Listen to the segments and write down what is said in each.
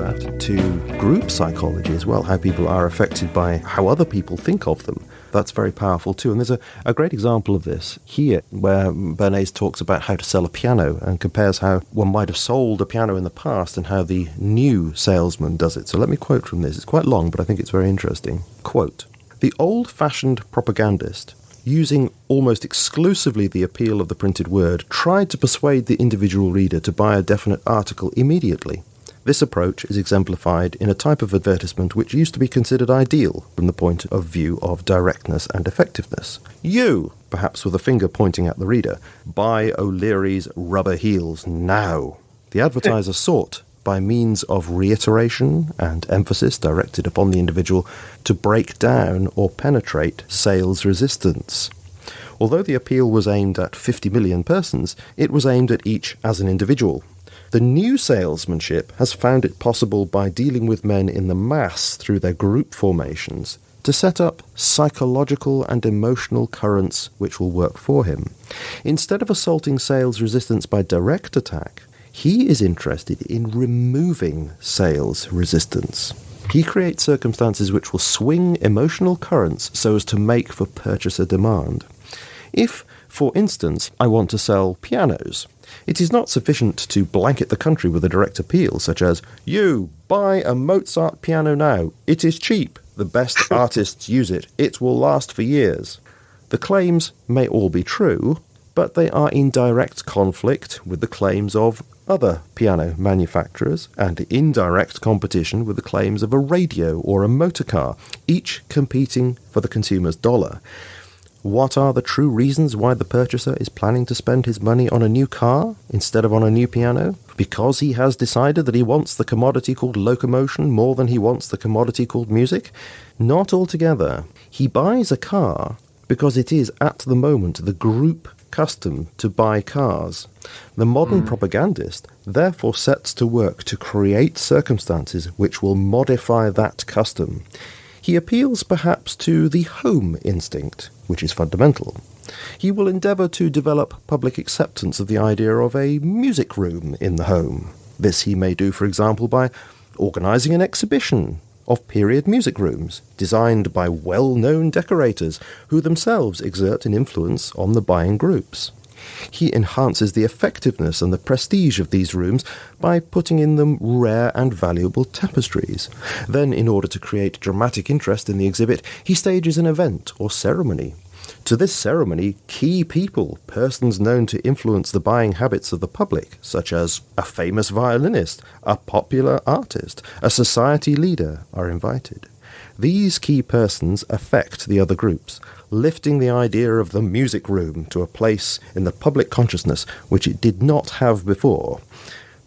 that to group psychology as well, how people are affected by how other people think of them. That's very powerful too. And there's a great example of this here where Bernays talks about how to sell a piano and compares how one might have sold a piano in the past and how the new salesman does it. So let me quote from this. It's quite long, but I think it's very interesting. Quote, "The old-fashioned propagandist, using almost exclusively the appeal of the printed word, tried to persuade the individual reader to buy a definite article immediately. This approach is exemplified in a type of advertisement which used to be considered ideal from the point of view of directness and effectiveness. You, perhaps with a finger pointing at the reader, buy O'Leary's rubber heels now. The advertiser sought, by means of reiteration and emphasis directed upon the individual, to break down or penetrate sales resistance. Although the appeal was aimed at 50 million persons, it was aimed at each as an individual. The new salesmanship has found it possible, by dealing with men in the mass through their group formations, to set up psychological and emotional currents which will work for him. Instead of assaulting sales resistance by direct attack, he is interested in removing sales resistance. He creates circumstances which will swing emotional currents so as to make for purchaser demand. If, for instance, I want to sell pianos, it is not sufficient to blanket the country with a direct appeal, such as, you, buy a Mozart piano now. It is cheap. The best artists use it. It will last for years. The claims may all be true, but they are in direct conflict with the claims of other piano manufacturers and indirect competition with the claims of a radio or a motor car, each competing for the consumer's dollar. What are the true reasons why the purchaser is planning to spend his money on a new car instead of on a new piano? Because he has decided that he wants the commodity called locomotion more than he wants the commodity called music? Not altogether. He buys a car because it is at the moment the group custom to buy cars. The modern propagandist therefore sets to work to create circumstances which will modify that custom. He appeals perhaps to the home instinct, which is fundamental. He will endeavour to develop public acceptance of the idea of a music room in the home. This he may do, for example, by organising an exhibition of period music rooms, designed by well-known decorators who themselves exert an influence on the buying groups. He enhances the effectiveness and the prestige of these rooms by putting in them rare and valuable tapestries. Then, in order to create dramatic interest in the exhibit, he stages an event or ceremony. To this ceremony, key people, persons known to influence the buying habits of the public, such as a famous violinist, a popular artist, a society leader, are invited. These key persons affect the other groups, lifting the idea of the music room to a place in the public consciousness which it did not have before.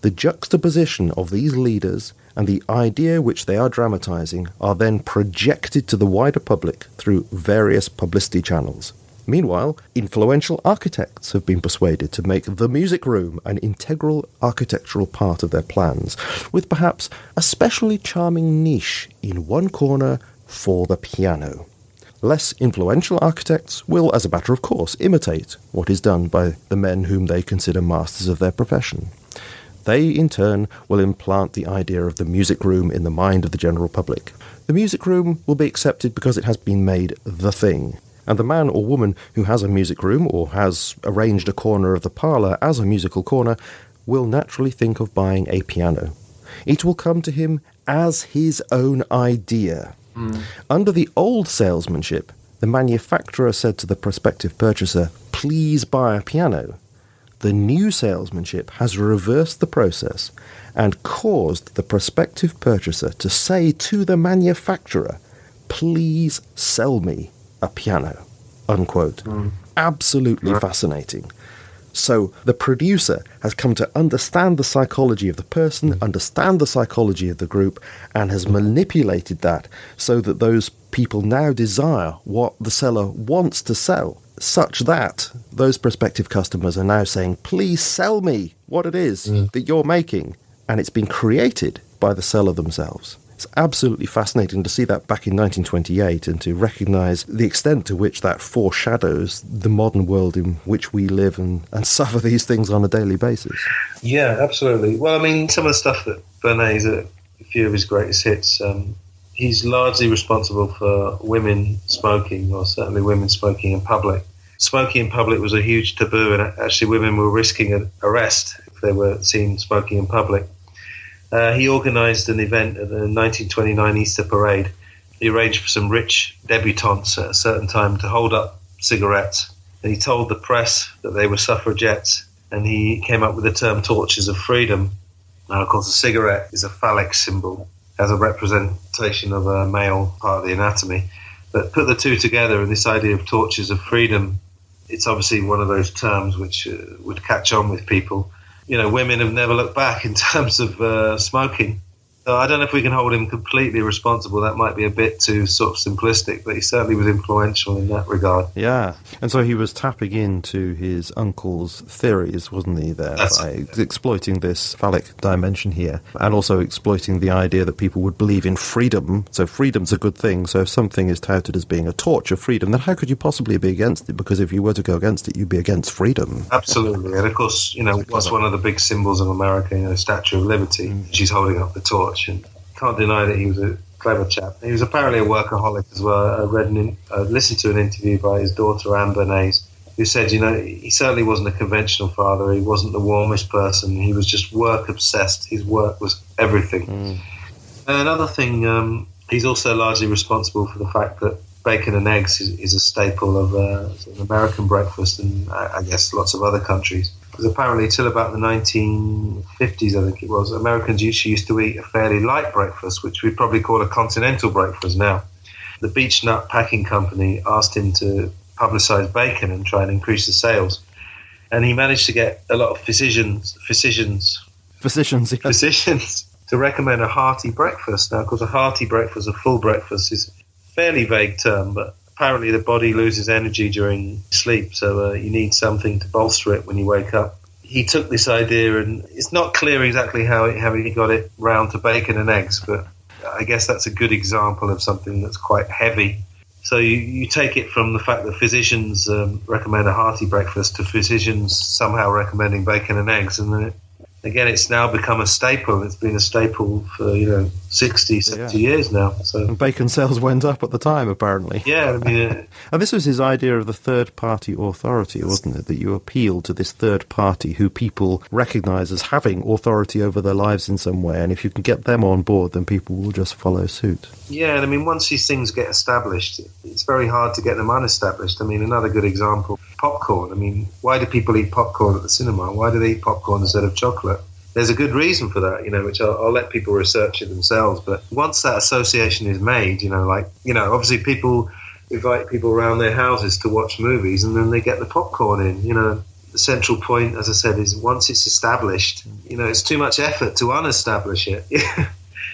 The juxtaposition of these leaders and the idea which they are dramatizing are then projected to the wider public through various publicity channels. Meanwhile, influential architects have been persuaded to make the music room an integral architectural part of their plans, with perhaps a specially charming niche in one corner for the piano. Less influential architects will, as a matter of course, imitate what is done by the men whom they consider masters of their profession. They, in turn, will implant the idea of the music room in the mind of the general public. The music room will be accepted because it has been made the thing, and the man or woman who has a music room or has arranged a corner of the parlour as a musical corner will naturally think of buying a piano. It will come to him as his own idea. Under the old salesmanship, the manufacturer said to the prospective purchaser, "Please buy a piano." The new salesmanship has reversed the process and caused the prospective purchaser to say to the manufacturer, "Please sell me a piano," unquote. Absolutely fascinating. So the producer has come to understand the psychology of the person, understand the psychology of the group, and has manipulated that so that those people now desire what the seller wants to sell, such that those prospective customers are now saying, "Please sell me what it is that you're making." And it's been created by the seller themselves. It's absolutely fascinating to see that back in 1928 and to recognise the extent to which that foreshadows the modern world in which we live and suffer these things on a daily basis. Yeah, absolutely. Well, I mean, some of the stuff that Bernays a few of his greatest hits. He's largely responsible for women smoking, or certainly women smoking in public. Smoking in public was a huge taboo, and actually women were risking an arrest if they were seen smoking in public. He organised an event at the 1929 Easter Parade. He arranged for some rich debutantes at a certain time to hold up cigarettes, and he told the press that they were suffragettes, and he came up with the term torches of freedom. Now, of course, a cigarette is a phallic symbol, as a representation of a male part of the anatomy. But put the two together, and this idea of torches of freedom, it's obviously one of those terms which would catch on with people. You know, women have never looked back in terms of smoking. So I don't know if we can hold him completely responsible. That might be a bit too sort of simplistic, but he certainly was influential in that regard. Yeah, and so he was tapping into his uncle's theories, wasn't he, there, by exploiting this phallic dimension here, and also exploiting the idea that people would believe in freedom. So freedom's a good thing, so if something is touted as being a torch of freedom, then how could you possibly be against it? Because if you were to go against it, you'd be against freedom. Absolutely, and of course, you know, what's one of the big symbols of America, you know, Statue of Liberty, she's holding up the torch. And can't deny that he was a clever chap. He was apparently a workaholic as well. I listened to an interview by his daughter, Anne Bernays, who said, you know, he certainly wasn't a conventional father. He wasn't the warmest person. He was just work-obsessed. His work was everything. Another thing, he's also largely responsible for the fact that bacon and eggs is a staple of an American breakfast, and I guess lots of other countries. Because apparently till about the 1950s, I think it was, Americans used to eat a fairly light breakfast, which we'd probably call a continental breakfast now. The Beech Nut Packing Company asked him to publicise bacon and try and increase the sales. And he managed to get a lot of physicians to recommend a hearty breakfast. Now, of course, a hearty breakfast, a full breakfast, is a fairly vague term, but apparently the body loses energy during sleep, so you need something to bolster it when you wake up. He took this idea, and it's not clear exactly how he got it round to bacon and eggs, but I guess that's a good example of something that's quite heavy. So you take it from the fact that physicians recommend a hearty breakfast to physicians somehow recommending bacon and eggs, and then again, it's now become a staple. It's been a staple for, 60, 70 years now. So. And bacon sales went up at the time, apparently. Yeah, I mean... And this was his idea of the third-party authority, wasn't it? That you appeal to this third party who people recognise as having authority over their lives in some way, and if you can get them on board, then people will just follow suit. Yeah, and I mean, once these things get established, it's very hard to get them unestablished. I mean, another good example, popcorn. I mean, why do people eat popcorn at the cinema? Why do they eat popcorn instead of chocolate? There's a good reason for that, which I'll let people research it themselves. But once that association is made, obviously people invite people around their houses to watch movies, and then they get the popcorn in. The central point, as I said, is once it's established, it's too much effort to unestablish it.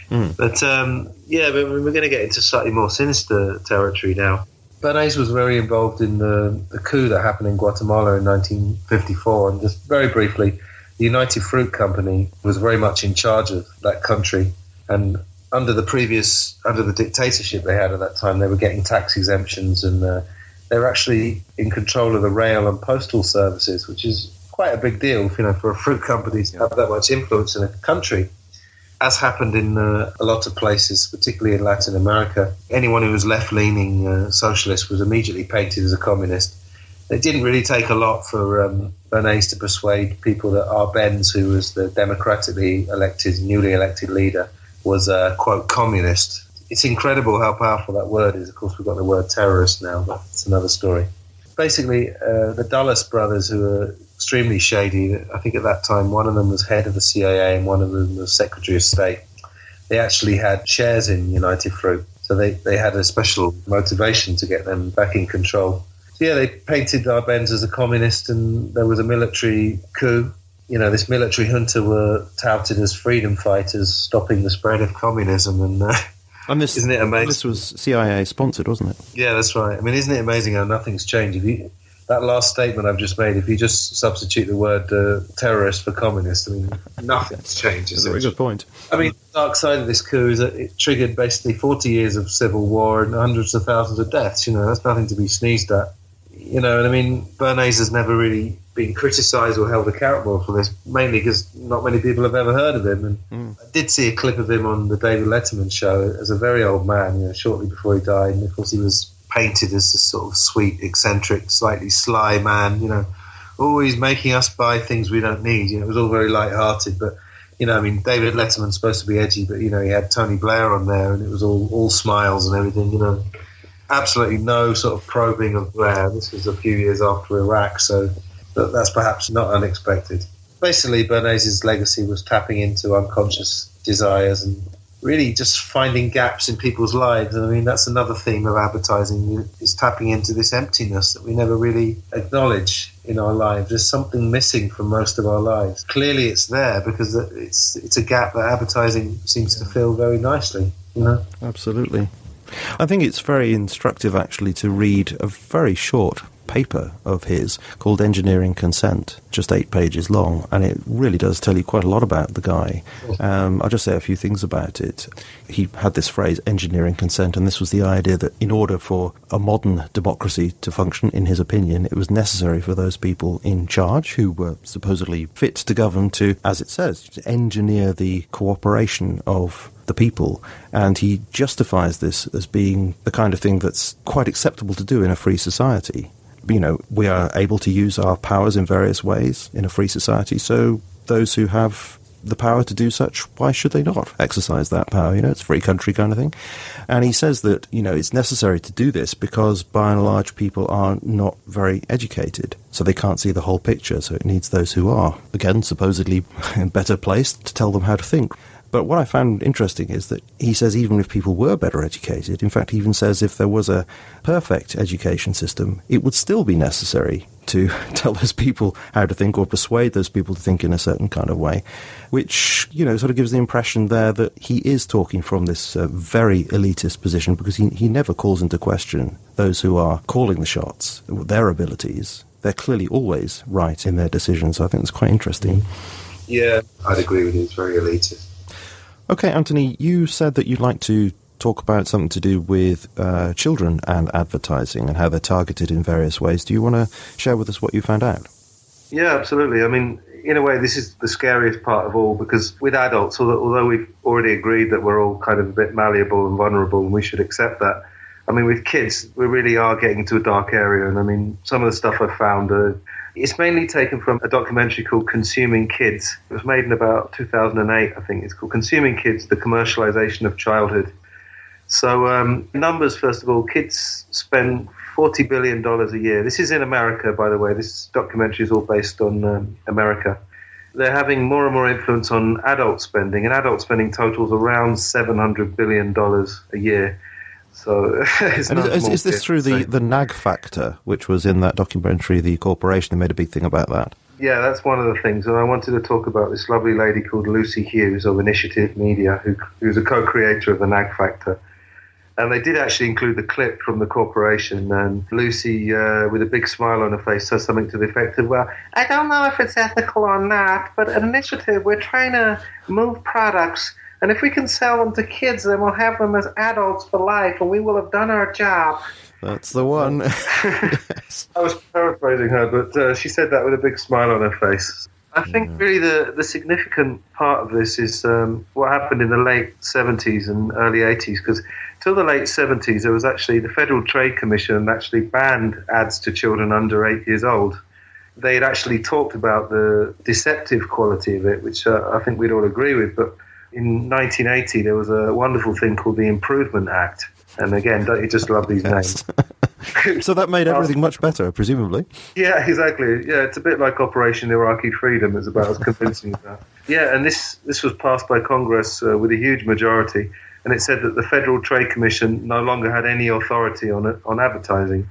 But we're going to get into slightly more sinister territory now. Bernays was very involved in the coup that happened in Guatemala in 1954, and just very briefly, the United Fruit Company was very much in charge of that country, and under the dictatorship they had at that time, they were getting tax exemptions, and they were actually in control of the rail and postal services, which is quite a big deal, for a fruit company to have that much influence in a country. As happened in a lot of places, particularly in Latin America, anyone who was left-leaning socialist was immediately painted as a communist. It didn't really take a lot for Bernays to persuade people that Arbenz, who was the newly elected leader, was a, quote, communist. It's incredible how powerful that word is. Of course, we've got the word terrorist now, but it's another story. Basically, the Dulles brothers, who were extremely shady, I think at that time one of them was head of the CIA and one of them was Secretary of State, they actually had shares in United Fruit. So they had a special motivation to get them back in control. Yeah, they painted Arbenz as a communist, and there was a military coup. This military junta were touted as freedom fighters, stopping the spread of communism. And this, isn't it amazing? This was CIA sponsored, wasn't it? Yeah, that's right. I mean, isn't it amazing how nothing's changed? That last statement I've just made, if you just substitute the word terrorist for communist, I mean, nothing's changed. That's a very good point. I mean, the dark side of this coup is that it triggered basically 40 years of civil war and hundreds of thousands of deaths. That's nothing to be sneezed at. And I mean, Bernays has never really been criticised or held accountable for this, mainly because not many people have ever heard of him. And I did see a clip of him on the David Letterman show as a very old man, shortly before he died. And of course, he was painted as this sort of sweet, eccentric, slightly sly man, always making us buy things we don't need. It was all very light-hearted, but I mean, David Letterman's supposed to be edgy, but he had Tony Blair on there, and it was all smiles and everything. Absolutely no sort of probing of Blair. This was a few years after Iraq, so that's perhaps not unexpected. Basically, Bernays' legacy was tapping into unconscious desires and really just finding gaps in people's lives. And I mean, that's another theme of advertising, is tapping into this emptiness that we never really acknowledge in our lives. There's something missing from most of our lives. Clearly it's there because it's a gap that advertising seems to fill very nicely, Absolutely. I think it's very instructive, actually, to read a very short paper of his called Engineering Consent, just 8 pages long, and it really does tell you quite a lot about the guy. I'll just say a few things about it. He had this phrase, engineering consent, and this was the idea that in order for a modern democracy to function, in his opinion, it was necessary for those people in charge, who were supposedly fit to govern, to, as it says, to engineer the cooperation of the people. And he justifies this as being the kind of thing that's quite acceptable to do in a free society. We are able to use our powers in various ways in a free society, so those who have the power to do such, why should they not exercise that power? It's a free country kind of thing. And he says that, it's necessary to do this because, by and large, people are not very educated, so they can't see the whole picture, so it needs those who are, again, supposedly better placed to tell them how to think. But what I found interesting is that he says even if people were better educated, in fact, he even says if there was a perfect education system, it would still be necessary to tell those people how to think or persuade those people to think in a certain kind of way, which, sort of gives the impression there that he is talking from this very elitist position, because he never calls into question those who are calling the shots, their abilities. They're clearly always right in their decisions. So I think it's quite interesting. Yeah, I'd agree with you. It's very elitist. Okay, Anthony, you said that you'd like to talk about something to do with children and advertising and how they're targeted in various ways. Do you want to share with us what you found out? Yeah, absolutely. I mean, in a way, this is the scariest part of all, because with adults, although we've already agreed that we're all kind of a bit malleable and vulnerable and we should accept that, I mean, with kids, we really are getting into a dark area. And I mean, some of the stuff I've found it's mainly taken from a documentary called Consuming Kids. It was made in about 2008, I think. It's called Consuming Kids, The Commercialization of Childhood. So numbers, first of all, kids spend $40 billion a year. This is in America, by the way. This documentary is all based on America. They're having more and more influence on adult spending, and adult spending totals around $700 billion a year. So is this through the nag factor, which was in that documentary, the corporation? They made a big thing about that. Yeah, that's one of the things. And I wanted to talk about this lovely lady called Lucy Hughes of Initiative Media, who's a co-creator of the nag factor. And they did actually include the clip from the corporation. And Lucy, with a big smile on her face, says something to the effect of, well, I don't know if it's ethical or not, but at Initiative, we're trying to move products. And if we can sell them to kids, then we'll have them as adults for life, and we will have done our job. That's the one. Yes. I was paraphrasing her, but she said that with a big smile on her face. I think really the significant part of this is what happened in the late 70s and early 80s, because till the late 70s, there was actually the Federal Trade Commission actually banned ads to children under 8 years old. They had actually talked about the deceptive quality of it, which I think we'd all agree with, but in 1980, there was a wonderful thing called the Improvement Act. And again, don't you just love these names? So that made everything much better, presumably. Yeah, exactly. Yeah, it's a bit like Operation Iraqi Freedom. It's about as convincing as that. Yeah, and this was passed by Congress with a huge majority. And it said that the Federal Trade Commission no longer had any authority on advertising.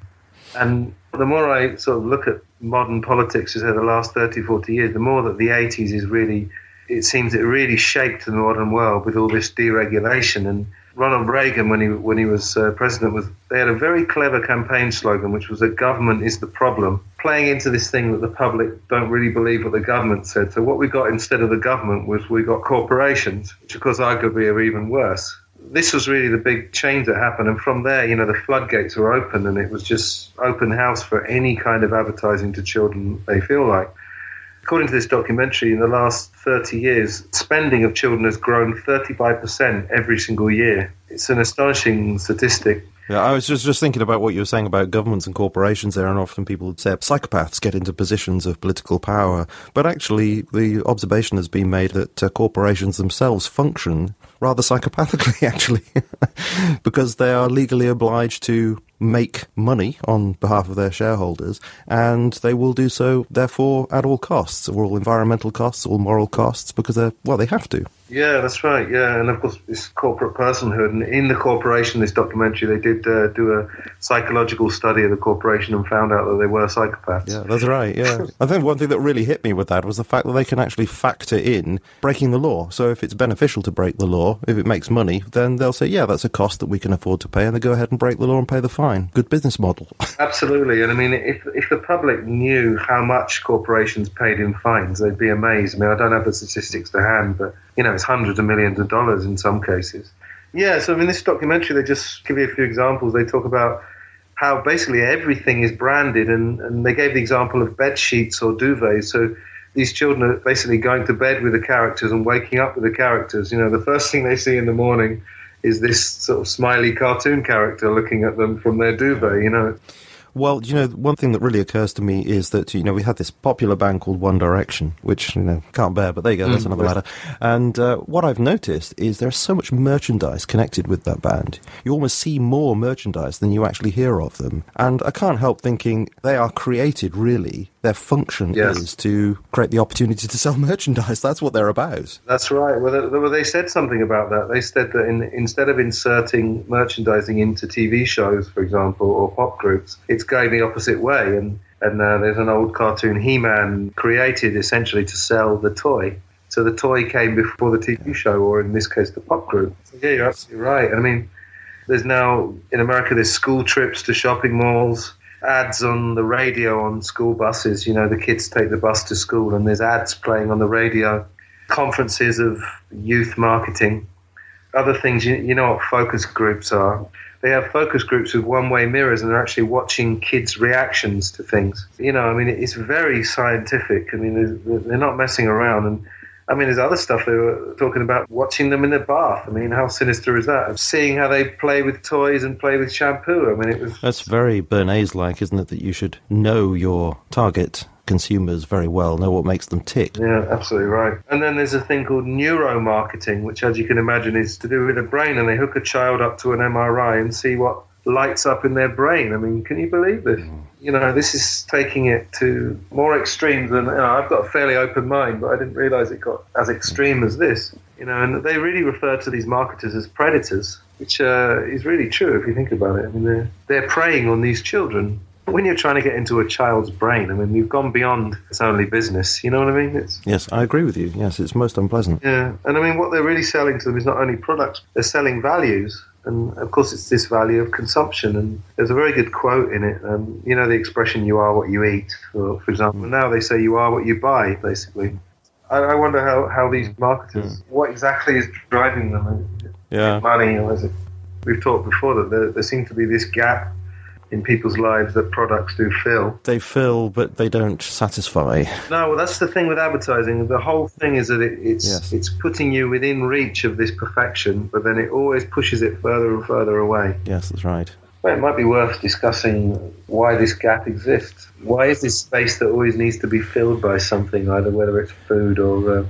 And the more I sort of look at modern politics, as the last 30, 40 years, the more that the 80s is really... It seems it really shaped the modern world with all this deregulation. And Ronald Reagan, when he was president, they had a very clever campaign slogan, which was that government is the problem, playing into this thing that the public don't really believe what the government said. So what we got instead of the government was we got corporations, which of course arguably are even worse. this was really the big change that happened. And from there, the floodgates were open, and it was just open house for any kind of advertising to children they feel like. According to this documentary, in the last 30 years, spending of children has grown 35% every single year. It's an astonishing statistic. Yeah, I was just thinking about what you were saying about governments and corporations there, and often people would say psychopaths get into positions of political power. But actually, the observation has been made that corporations themselves function rather psychopathically, actually, because they are legally obliged to make money on behalf of their shareholders, and they will do so, therefore, at all costs, all environmental costs, all moral costs, because they have to. Yeah, that's right, yeah. And of course, this corporate personhood, and in the corporation, this documentary, they did do a psychological study of the corporation and found out that they were psychopaths. Yeah, that's right, yeah. I think one thing that really hit me with that was the fact that they can actually factor in breaking the law. So if it's beneficial to break the law, if it makes money, then they'll say, yeah, that's a cost that we can afford to pay, and they go ahead and break the law and pay the fine. Good business model. Absolutely. And I mean, if the public knew how much corporations paid in fines, they'd be amazed. I mean, I don't have the statistics to hand, but, it's hundreds of millions of dollars in some cases. Yeah, so I mean, this documentary, they just give you a few examples. They talk about how basically everything is branded, and they gave the example of bed sheets or duvets. So these children are basically going to bed with the characters and waking up with the characters. The first thing they see in the morning is this sort of smiley cartoon character looking at them from their duvet. Well, one thing that really occurs to me is that, we had this popular band called One Direction, which, can't bear, but there you go, that's another matter. And what I've noticed is there's so much merchandise connected with that band. You almost see more merchandise than you actually hear of them. And I can't help thinking they are created, really. Their function is to create the opportunity to sell merchandise. That's what they're about. That's right. Well, they said something about that. They said that instead of inserting merchandising into TV shows, for example, or pop groups, it's going the opposite way. And there's an old cartoon, He-Man, created essentially to sell the toy. So the toy came before the TV show, or in this case, the pop group. So yeah, you're absolutely right. I mean, there's now, in America, there's school trips to shopping malls, ads on the radio on school buses. The kids take the bus to school and there's ads playing on the radio. Conferences of youth marketing. Other things, you know what focus groups are. They have focus groups with one-way mirrors, and they're actually watching kids' reactions to things. It's very scientific. They're not messing around. And there's other stuff they were talking about, watching them in the bath. How sinister is that? Seeing how they play with toys and play with shampoo. That's very Bernays-like, isn't it, that you should know your target consumers very well, know what makes them tick. Yeah, absolutely right. And then there's a thing called neuromarketing, which, as you can imagine, is to do with the brain, and they hook a child up to an MRI and see what lights up in their brain. Can you believe this? This is taking it to more extremes than, I've got a fairly open mind, but I didn't realise it got as extreme as this. And they really refer to these marketers as predators, which is really true if you think about it. They're preying on these children. When you're trying to get into a child's brain, you've gone beyond it's only business. You know what I mean? Yes, I agree with you. Yes, it's most unpleasant. Yeah, and what they're really selling to them is not only products, they're selling values. And, of course, it's this value of consumption. And there's a very good quote in it. The expression, you are what you eat, for example. Now they say you are what you buy, basically. I wonder how these marketers, what exactly is driving them? Yeah. Money, or is it? We've talked before that there seems to be this gap in people's lives that products do fill. They fill, but they don't satisfy. No, well, that's the thing with advertising. The whole thing is that it's putting you within reach of this perfection, but then it always pushes it further and further away. Yes, that's right. Well, it might be worth discussing why this gap exists. Why is this space that always needs to be filled by something, either whether it's food or,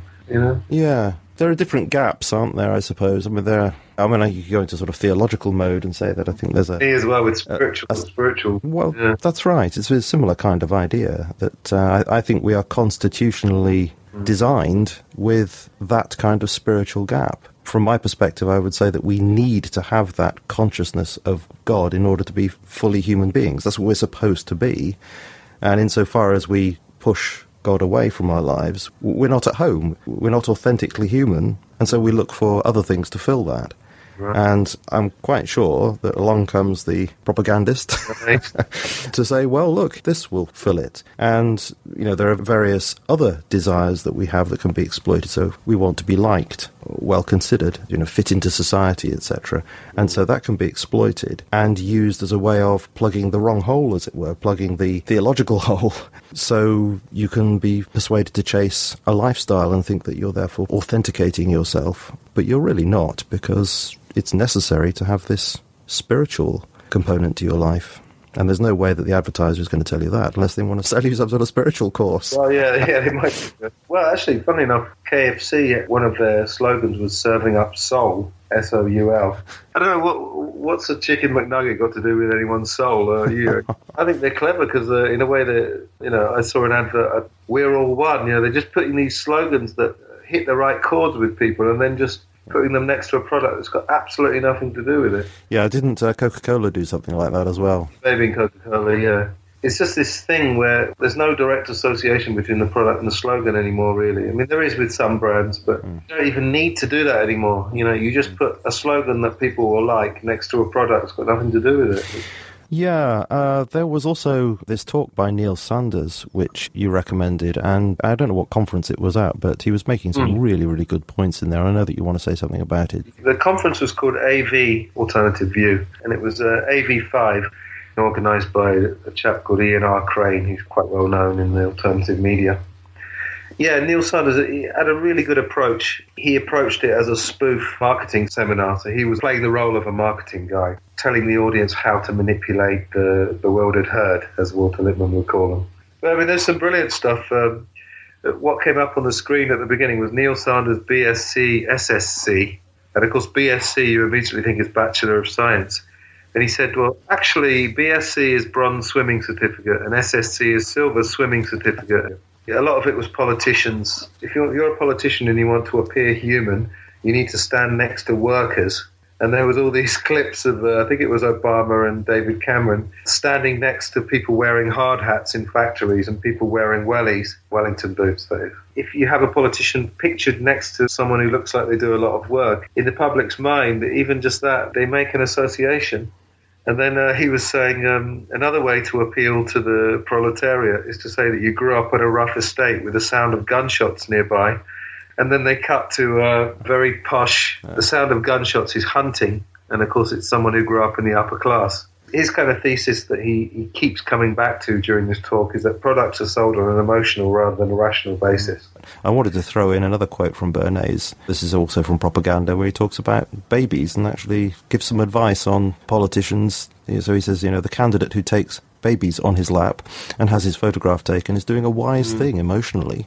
Yeah. There are different gaps, aren't there, I suppose? You could go into sort of theological mode and say that I think there's Me as well, with spiritual. Well, yeah. That's right. It's a similar kind of idea that I think we are constitutionally designed with that kind of spiritual gap. From my perspective, I would say that we need to have that consciousness of God in order to be fully human beings. That's what we're supposed to be. And insofar as we push God away from our lives, we're not at home, we're not authentically human, and so we look for other things to fill that. Right. And I'm quite sure that along comes the propagandist to say, well, look, this will fill it. And, there are various other desires that we have that can be exploited. So we want to be liked, well considered, fit into society, etc. And so that can be exploited and used as a way of plugging the wrong hole, as it were, plugging the theological hole. So you can be persuaded to chase a lifestyle and think that you're therefore authenticating yourself, but you're really not, because it's necessary to have this spiritual component to your life. And there's no way that the advertiser is going to tell you that unless they want to sell you some sort of spiritual course. Well, yeah, they might. Well, actually, funny enough, KFC, one of their slogans was serving up soul, S-O-U-L. I don't know, what's a chicken McNugget got to do with anyone's soul? I think they're clever because, in a way, I saw an advert, we're all one. They're just putting these slogans that hit the right chords with people and then just putting them next to a product that's got absolutely nothing to do with it. Yeah, didn't Coca-Cola do something like that as well? Maybe in Coca-Cola, yeah. It's just this thing where there's no direct association between the product and the slogan anymore, really. I mean, there is with some brands, but you don't even need to do that anymore. You just put a slogan that people will like next to a product that's got nothing to do with it. Yeah, there was also this talk by Neil Sanders, which you recommended, and I don't know what conference it was at, but he was making some really, really good points in there. I know that you want to say something about it. The conference was called AV, Alternative View, and it was AV5, organised by a chap called Ian R. Crane, who's quite well known in the alternative media. Yeah, Neil Sanders, he had a really good approach. He approached it as a spoof marketing seminar, so he was playing the role of a marketing guy, telling the audience how to manipulate the bewildered herd, as Walter Lippmann would call them. But, I mean, there's some brilliant stuff. What came up on the screen at the beginning was Neil Sanders, BSc, SSC. And, of course, BSc, you immediately think is Bachelor of Science. And he said, well, actually, BSc is bronze swimming certificate and SSC is silver swimming certificate. A lot of it was politicians. If you're a politician and you want to appear human, you need to stand next to workers. And there was all these clips of, I think it was Obama and David Cameron, standing next to people wearing hard hats in factories and people wearing wellies, Wellington boots, that is. If you have a politician pictured next to someone who looks like they do a lot of work, in the public's mind, even just that, they make an association. And then he was saying another way to appeal to the proletariat is to say that you grew up on a rough estate with the sound of gunshots nearby. And then they cut to very posh, the sound of gunshots is hunting. And of course, it's someone who grew up in the upper class. His kind of thesis that he keeps coming back to during this talk is that products are sold on an emotional rather than a rational basis. I wanted to throw in another quote from Bernays. This is also from Propaganda, where he talks about babies and actually gives some advice on politicians. So he says, the candidate who takes babies on his lap and has his photograph taken is doing a wise thing emotionally.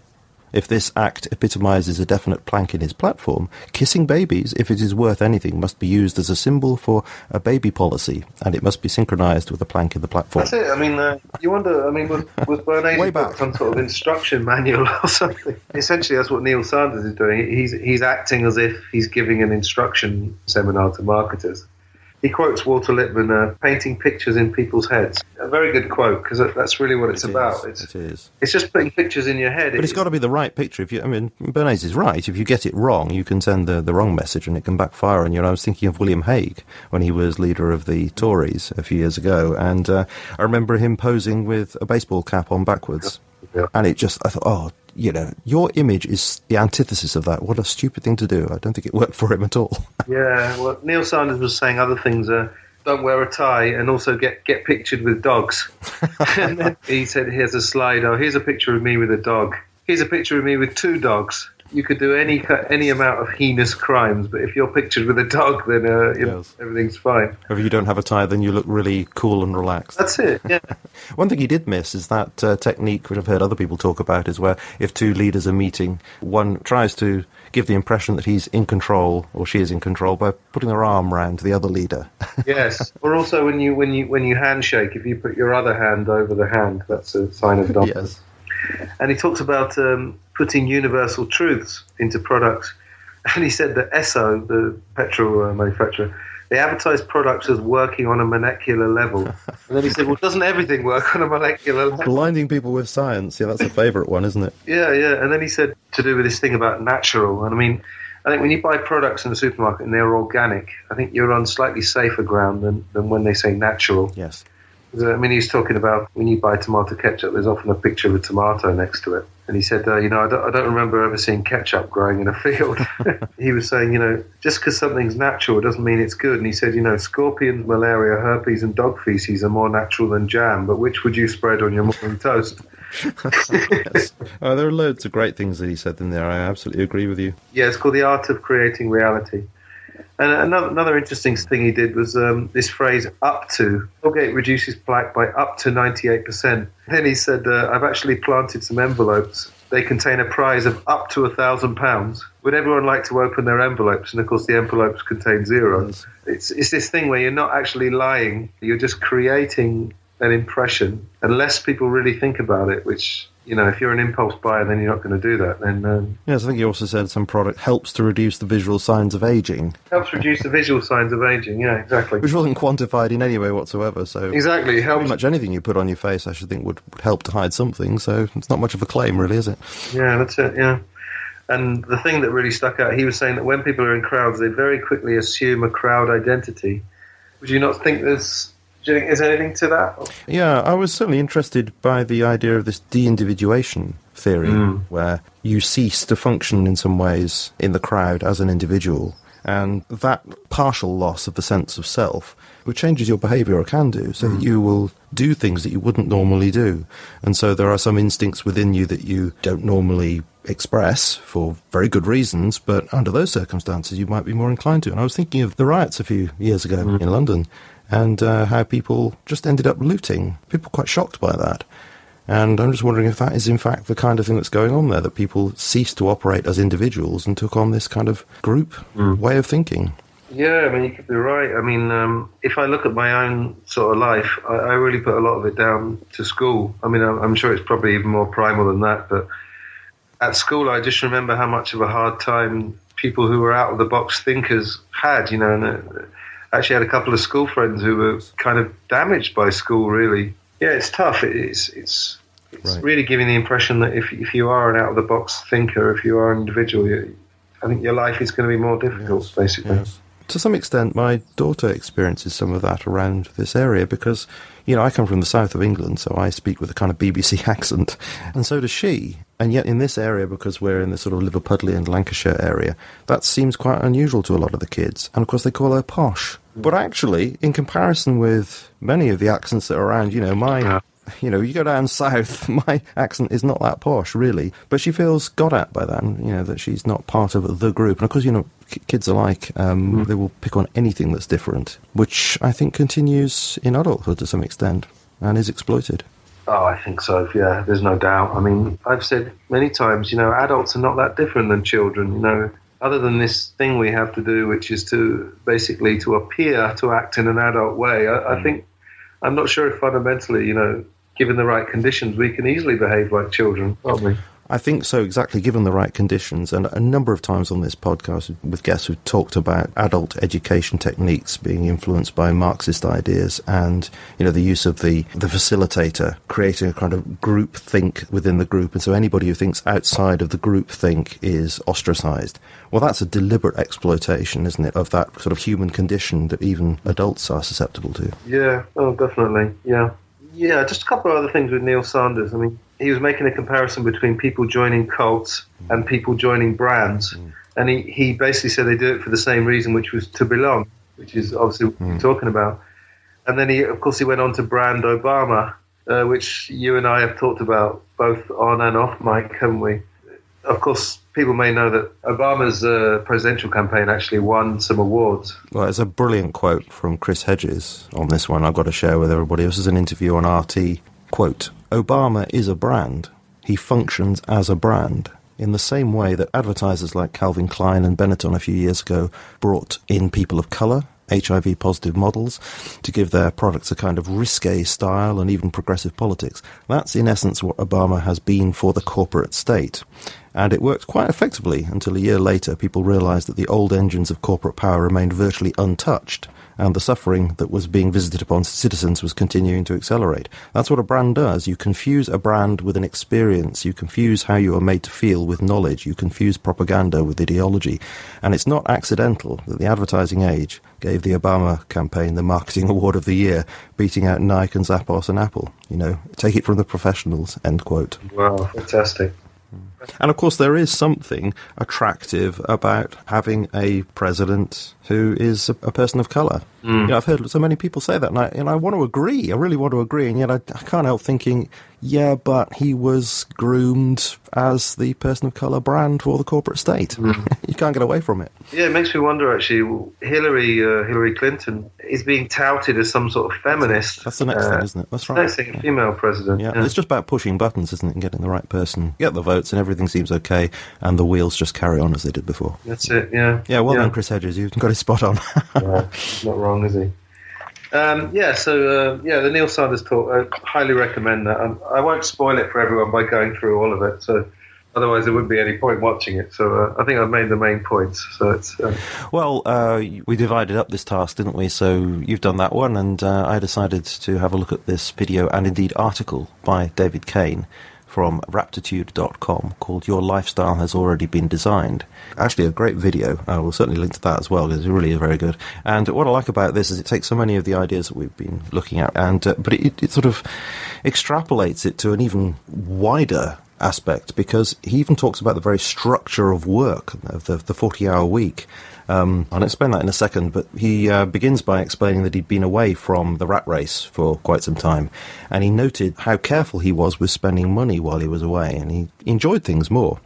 If this act epitomizes a definite plank in his platform, kissing babies, if it is worth anything, must be used as a symbol for a baby policy, and it must be synchronized with a plank in the platform. That's it. I mean, you wonder, was Bernays got some sort of instruction manual or something? Essentially, that's what Neil Sanders is doing. He's acting as if he's giving an instruction seminar to marketers. He quotes Walter Lippmann, painting pictures in people's heads. A very good quote, because that's really what it's about. It is. It's just putting pictures in your head. But it's got to be the right picture. Bernays is right. If you get it wrong, you can send the wrong message and it can backfire on you. And I was thinking of William Hague when he was leader of the Tories a few years ago. And I remember him posing with a baseball cap on backwards. Yeah. And I thought, your image is the antithesis of that. What a stupid thing to do. I don't think it worked for him at all. Yeah, well, Neil Sanders was saying other things. Don't wear a tie and also get pictured with dogs. And then he said, here's a slide. Oh, here's a picture of me with a dog. Here's a picture of me with two dogs. You could do any amount of heinous crimes, but if you're pictured with a dog, then everything's fine. If you don't have a tie, then you look really cool and relaxed. That's it, yeah. One thing he did miss is that technique, which I've heard other people talk about, is where if two leaders are meeting, one tries to give the impression that he's in control, or she is in control, by putting their arm around the other leader. Yes, or also when you handshake, if you put your other hand over the hand, that's a sign of dominance. Yes. And he talks about putting universal truths into products. And he said that Esso, the petrol manufacturer, they advertise products as working on a molecular level. And then he said, well, doesn't everything work on a molecular level? Blinding people with science. Yeah, that's a favourite one, isn't it? Yeah. And then he said, to do with this thing about natural. And I mean, I think when you buy products in the supermarket and they're organic, I think you're on slightly safer ground than when they say natural. Yes. I mean, he's talking about when you buy tomato ketchup, there's often a picture of a tomato next to it. And he said, I don't remember ever seeing ketchup growing in a field. He was saying, just because something's natural it doesn't mean it's good. And he said, scorpions, malaria, herpes and dog feces are more natural than jam, but which would you spread on your morning toast? Yes. There are loads of great things that he said in there. I absolutely agree with you. Yeah, it's called The Art of Creating Reality. And another interesting thing he did was this phrase, up to. Colgate reduces plaque by up to 98%. Then he said, I've actually planted some envelopes. They contain a prize of up to £1,000. Would everyone like to open their envelopes? And, of course, the envelopes contain zeros. It's this thing where you're not actually lying. You're just creating an impression. Unless people really think about it, which... if you're an impulse buyer, then you're not going to do that. Then yes, I think you also said some product helps to reduce the visual signs of aging. Helps reduce the visual signs of aging, yeah, exactly. Which wasn't quantified in any way whatsoever. So exactly, it helps. Pretty much anything you put on your face, I should think, would help to hide something. So it's not much of a claim, really, is it? Yeah, that's it, yeah. And the thing that really stuck out, he was saying that when people are in crowds, they very quickly assume a crowd identity. Would you not think there's... Do you think there's anything to that? Yeah, I was certainly interested by the idea of this de-individuation theory, where you cease to function in some ways in the crowd as an individual, and that partial loss of the sense of self, which changes your behaviour or can do, so that you will do things that you wouldn't normally do. And so there are some instincts within you that you don't normally express for very good reasons, but under those circumstances you might be more inclined to. And I was thinking of the riots a few years ago in London, and how people just ended up looting. People were quite shocked by that. And I'm just wondering if that is in fact the kind of thing that's going on there, that people ceased to operate as individuals and took on this kind of group way of thinking. Yeah, I mean, you could be right. I mean, if I look at my own sort of life, I really put a lot of it down to school. I mean, I'm sure it's probably even more primal than that, but at school I just remember how much of a hard time people who were out-of-the-box thinkers had, and I actually had a couple of school friends who were kind of damaged by school, really. Yeah, it's tough. It's right. Really giving the impression that if you are an out-of-the-box thinker, if you are an individual, I think your life is going to be more difficult, basically. Yes. To some extent, my daughter experiences some of that around this area because, I come from the south of England, so I speak with a kind of BBC accent, and so does she. And yet in this area, because we're in the sort of Liverpudlian Lancashire area, that seems quite unusual to a lot of the kids. And of course they call her posh. But actually, in comparison with many of the accents that are around, you go down south, my accent is not that posh, really. But she feels got at by that, that she's not part of the group. And of course, kids are like, they will pick on anything that's different, which I think continues in adulthood to some extent and is exploited. Oh, I think so, yeah, there's no doubt. I mean, I've said many times, adults are not that different than children, other than this thing we have to do, which is to basically to appear to act in an adult way. I think, I'm not sure if fundamentally, given the right conditions, we can easily behave like children, can't we? I think so, exactly, given the right conditions. And a number of times on this podcast with guests who've talked about adult education techniques being influenced by Marxist ideas and, the use of the facilitator, creating a kind of group think within the group. And so anybody who thinks outside of the group think is ostracized. Well, that's a deliberate exploitation, isn't it, of that sort of human condition that even adults are susceptible to. Yeah, oh, definitely, yeah. Yeah, just a couple of other things with Neil Sanders. I mean, he was making a comparison between people joining cults and people joining brands. And he basically said they do it for the same reason, which was to belong, which is obviously what we're talking about. And then, he went on to brand Obama, which you and I have talked about both on and off mic, haven't we? Of course, people may know that Obama's presidential campaign actually won some awards. Well, there's a brilliant quote from Chris Hedges on this one I've got to share with everybody. This is an interview on RT. Quote, Obama is a brand. He functions as a brand. In the same way that advertisers like Calvin Klein and Benetton a few years ago brought in people of colour, HIV-positive models, to give their products a kind of risque style and even progressive politics. That's in essence what Obama has been for the corporate state. And it worked quite effectively until a year later people realised that the old engines of corporate power remained virtually untouched, and the suffering that was being visited upon citizens was continuing to accelerate. That's what a brand does. You confuse a brand with an experience. You confuse how you are made to feel with knowledge. You confuse propaganda with ideology. And it's not accidental that the advertising age gave the Obama campaign the Marketing Award of the Year, beating out Nike and Zappos and Apple. Take it from the professionals, end quote. Wow, fantastic. And of course, there is something attractive about having a president who is a person of colour. I've heard so many people say that, and I want to agree. I really want to agree, and yet I can't help thinking, yeah, but he was groomed as the person of colour brand for the corporate state. You can't get away from it. Yeah, it makes me wonder, actually. Hillary Clinton is being touted as some sort of feminist. That's the next thing, isn't it? That's right. Next thing, a female president. Yeah. It's just about pushing buttons, isn't it, and getting the right person, get the votes, and everything seems okay, and the wheels just carry on as they did before. That's it, yeah. Yeah, well done, Chris Hedges. You've got it spot on. Yeah, not wrong, is he? The Neil Sanders talk, I highly recommend that. I won't spoil it for everyone by going through all of it, so otherwise there wouldn't be any point watching it. So I think I've made the main points. So it's we divided up this task, didn't we? So you've done that one, and I decided to have a look at this video and indeed article by David Kane from raptitude.com called Your Lifestyle Has Already Been Designed. Actually, a great video. I will certainly link to that as well, because it really is very good. And what I like about this is it takes so many of the ideas that we've been looking at, and but it sort of extrapolates it to an even wider aspect, because he even talks about the very structure of work, of the 40-hour week. I'll explain that in a second, but he begins by explaining that he'd been away from the rat race for quite some time, and he noted how careful he was with spending money while he was away, and he enjoyed things more.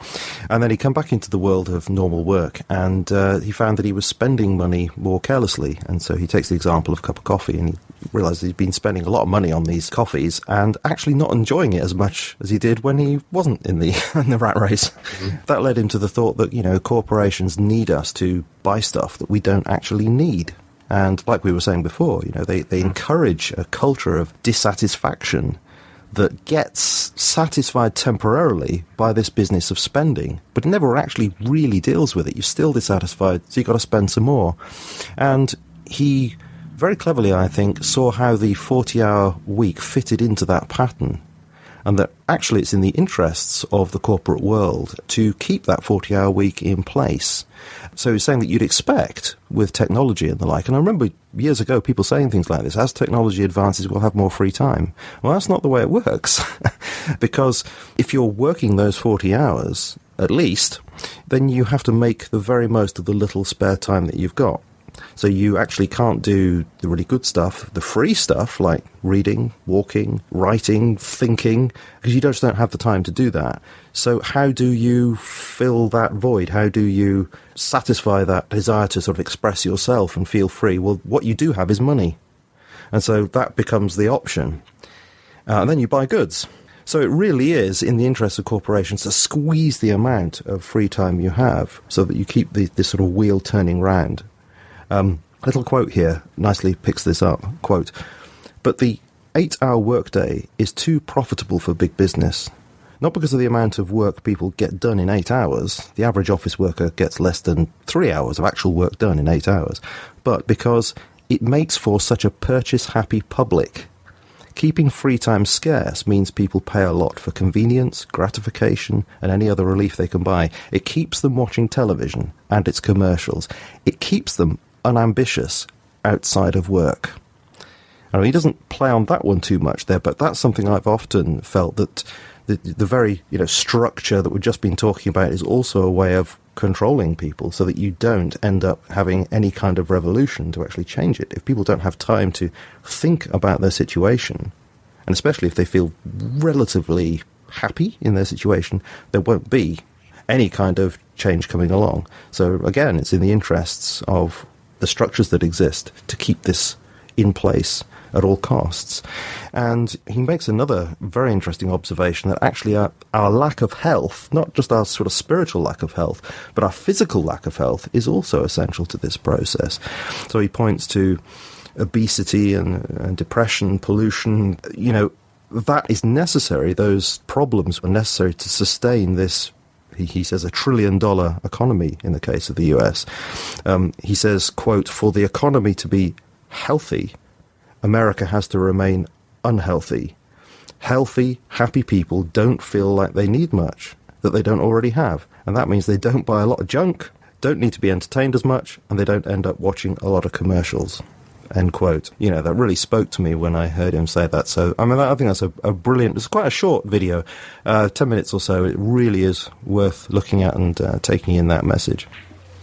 And then he came back into the world of normal work, and he found that he was spending money more carelessly, and so he takes the example of a cup of coffee, and he realised he'd been spending a lot of money on these coffees and actually not enjoying it as much as he did when he wasn't in the in the rat race. That led him to the thought that, corporations need us to buy stuff that we don't actually need. And like we were saying before, they encourage a culture of dissatisfaction that gets satisfied temporarily by this business of spending, but it never actually really deals with it. You're still dissatisfied, so you've got to spend some more. And he very cleverly, I think, saw how the 40-hour week fitted into that pattern, and that actually it's in the interests of the corporate world to keep that 40-hour week in place. So he's saying that you'd expect with technology and the like, and I remember years ago people saying things like this, as technology advances we'll have more free time. Well, that's not the way it works, because if you're working those 40 hours, at least, then you have to make the very most of the little spare time that you've got. So you actually can't do the really good stuff, the free stuff like reading, walking, writing, thinking, because you just don't have the time to do that. So how do you fill that void? How do you satisfy that desire to sort of express yourself and feel free? Well, what you do have is money. And so that becomes the option. And then you buy goods. So it really is in the interest of corporations to squeeze the amount of free time you have so that you keep this sort of wheel turning round. Little quote here nicely picks this up. Quote, "But the 8-hour workday is too profitable for big business. Not because of the amount of work people get done in 8 hours. The average office worker gets less than 3 hours of actual work done in 8 hours. But because it makes for such a purchase-happy public. Keeping free time scarce means people pay a lot for convenience, gratification, and any other relief they can buy. It keeps them watching television and its commercials. It keeps them unambitious outside of work." I mean, he doesn't play on that one too much there, but that's something I've often felt, that the very structure that we've just been talking about is also a way of controlling people so that you don't end up having any kind of revolution to actually change it. If people don't have time to think about their situation, and especially if they feel relatively happy in their situation, there won't be any kind of change coming along. So again, it's in the interests of the structures that exist to keep this in place at all costs. And he makes another very interesting observation, that actually our lack of health, not just our sort of spiritual lack of health, but our physical lack of health is also essential to this process. So he points to obesity and depression, pollution. That is necessary. Those problems were necessary to sustain this, he says, $1 trillion economy in the case of the US. He says, quote, "For the economy to be healthy, America has to remain unhealthy. Healthy, happy people don't feel like they need much that they don't already have. And that means they don't buy a lot of junk, don't need to be entertained as much, and they don't end up watching a lot of commercials. End quote. You know, that really spoke to me when I heard him say that. So, I mean, I think that's a brilliant, it's quite a short video, 10 minutes or so. It really is worth looking at and taking in that message.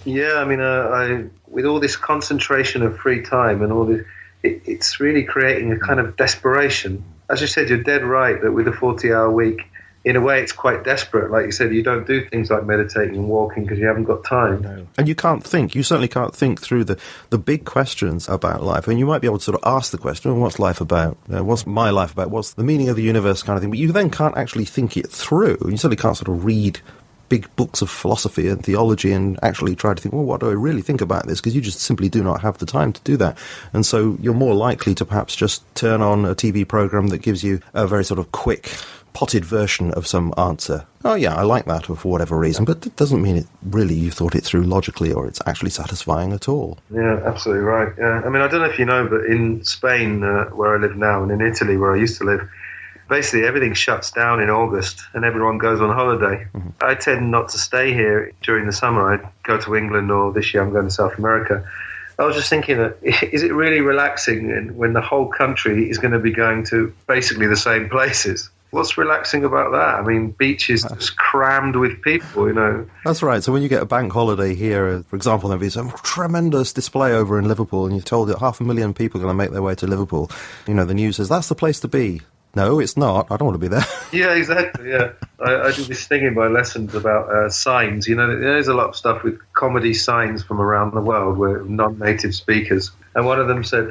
Yeah, I mean, with all this concentration of free time and all this, it's really creating a kind of desperation. As you said, you're dead right that with a 40-hour week, in a way, it's quite desperate. Like you said, you don't do things like meditating and walking because you haven't got time. No. And you can't think. You certainly can't think through the big questions about life. And you might be able to sort of ask the question, what's life about? What's my life about? What's the meaning of the universe kind of thing? But you then can't actually think it through. You certainly can't sort of read big books of philosophy and theology and actually try to think, well, what do I really think about this? Because you just simply do not have the time to do that. And so you're more likely to perhaps just turn on a TV program that gives you a very sort of quick, potted version of some answer. Oh yeah, I like that for whatever reason, but it doesn't mean it really you thought it through logically or it's actually satisfying at all. Yeah, absolutely right. Yeah. I mean, I don't know if you know, but in Spain, where I live now, and in Italy, where I used to live, basically everything shuts down in August and everyone goes on holiday. Mm-hmm. I tend not to stay here during the summer. I go to England, or this year I'm going to South America. I was just thinking, that is it really relaxing when the whole country is going to be going to basically the same places? What's relaxing about that? I mean, beaches just crammed with people, you know. That's right. So when you get a bank holiday here, for example, there'll be some tremendous display over in Liverpool, and you're told that 500,000 people are going to make their way to Liverpool. You know, the news says, that's the place to be. No, it's not. I don't want to be there. Yeah, exactly, yeah. I did this thing in my lessons about signs. You know, there's a lot of stuff with comedy signs from around the world where non-native speakers. And one of them said,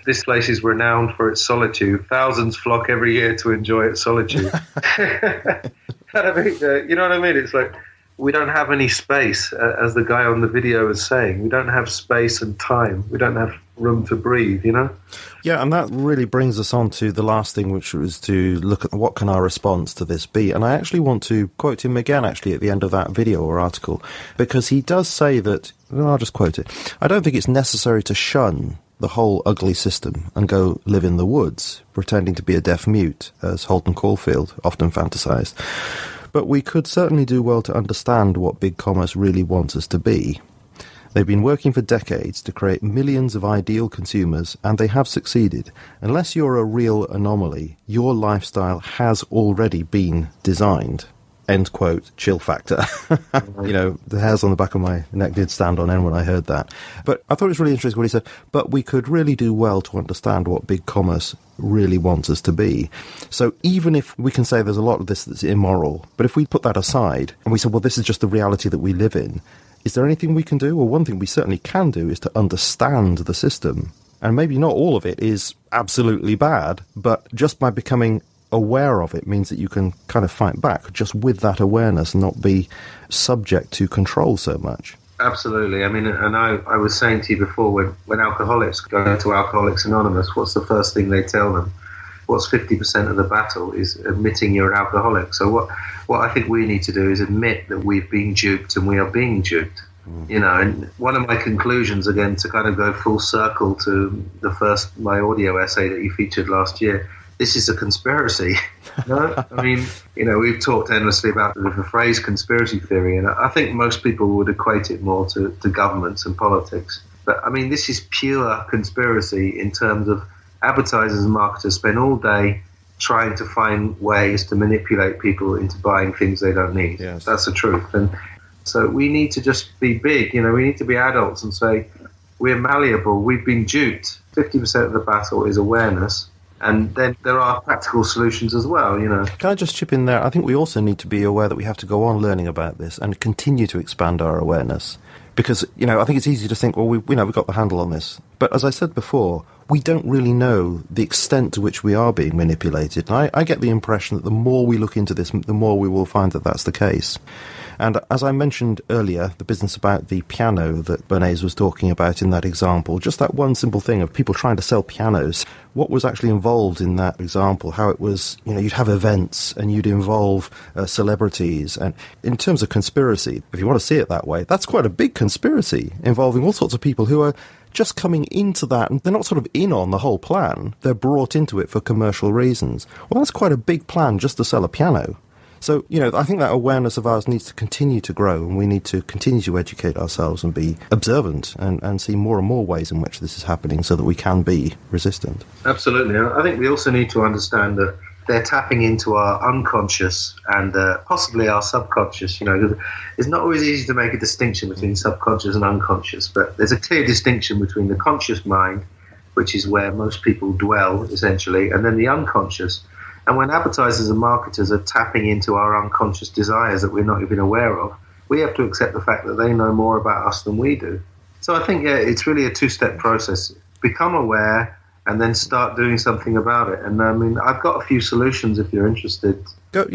this place is renowned for its solitude. Thousands flock every year to enjoy its solitude. And I mean, you know what I mean? It's like, we don't have any space, as the guy on the video was saying. We don't have space and time. We don't have room to breathe, you know? Yeah, and that really brings us on to the last thing, which was to look at what can our response to this be. And I actually want to quote him again, actually, at the end of that video or article, because he does say that, well, I'll just quote it, I don't think it's necessary to shun the whole ugly system and go live in the woods, pretending to be a deaf mute, as Holden Caulfield often fantasized. But we could certainly do well to understand what big commerce really wants us to be. They've been working for decades to create millions of ideal consumers, and they have succeeded. Unless you're a real anomaly, your lifestyle has already been designed. End quote, chill factor. You know, the hairs on the back of my neck did stand on end when I heard that. But I thought it was really interesting what he said, but we could really do well to understand what big commerce really wants us to be. So even if we can say there's a lot of this that's immoral, but if we put that aside and we say, well, this is just the reality that we live in, is there anything we can do? Well, one thing we certainly can do is to understand the system. And maybe not all of it is absolutely bad, but just by becoming aware of it means that you can kind of fight back just with that awareness and not be subject to control so much. Absolutely. I mean, and I was saying to you before, when alcoholics go to Alcoholics Anonymous, what's the first thing they tell them? What's 50% of the battle is admitting you're an alcoholic. So what I think we need to do is admit that we've been duped and we are being duped. You know, and one of my conclusions, again, to kind of go full circle to my audio essay that you featured last year, this is a conspiracy. No? I mean, you know, we've talked endlessly about the phrase conspiracy theory, and I think most people would equate it more to governments and politics. But, I mean, this is pure conspiracy in terms of advertisers and marketers spend all day trying to find ways to manipulate people into buying things they don't need. Yes. That's the truth. And so we need to just be big. You know, we need to be adults and say, we're malleable, we've been duped. 50% of the battle is awareness. And then there are practical solutions as well, you know. Can I just chip in there? I think we also need to be aware that we have to go on learning about this and continue to expand our awareness. Because, you know, I think it's easy to think, well, we've got the handle on this. But as I said before, we don't really know the extent to which we are being manipulated. And I get the impression that the more we look into this, the more we will find that that's the case. And as I mentioned earlier, the business about the piano that Bernays was talking about in that example, just that one simple thing of people trying to sell pianos, what was actually involved in that example, how it was, you know, you'd have events and you'd involve celebrities. And in terms of conspiracy, if you want to see it that way, that's quite a big conspiracy involving all sorts of people who are just coming into that, and they're not sort of in on the whole plan. They're brought into it for commercial reasons. Well, that's quite a big plan just to sell a piano. So, I think that awareness of ours needs to continue to grow, and we need to continue to educate ourselves and be observant and see more and more ways in which this is happening so that we can be resistant. Absolutely. I think we also need to understand that they're tapping into our unconscious and possibly our subconscious. It's not always easy to make a distinction between subconscious and unconscious, but there's a clear distinction between the conscious mind, which is where most people dwell, essentially, and then the unconscious. And when advertisers and marketers are tapping into our unconscious desires that we're not even aware of, we have to accept the fact that they know more about us than we do. So I think, it's really a two-step process. Become aware and then start doing something about it. And I've got a few solutions if you're interested. Go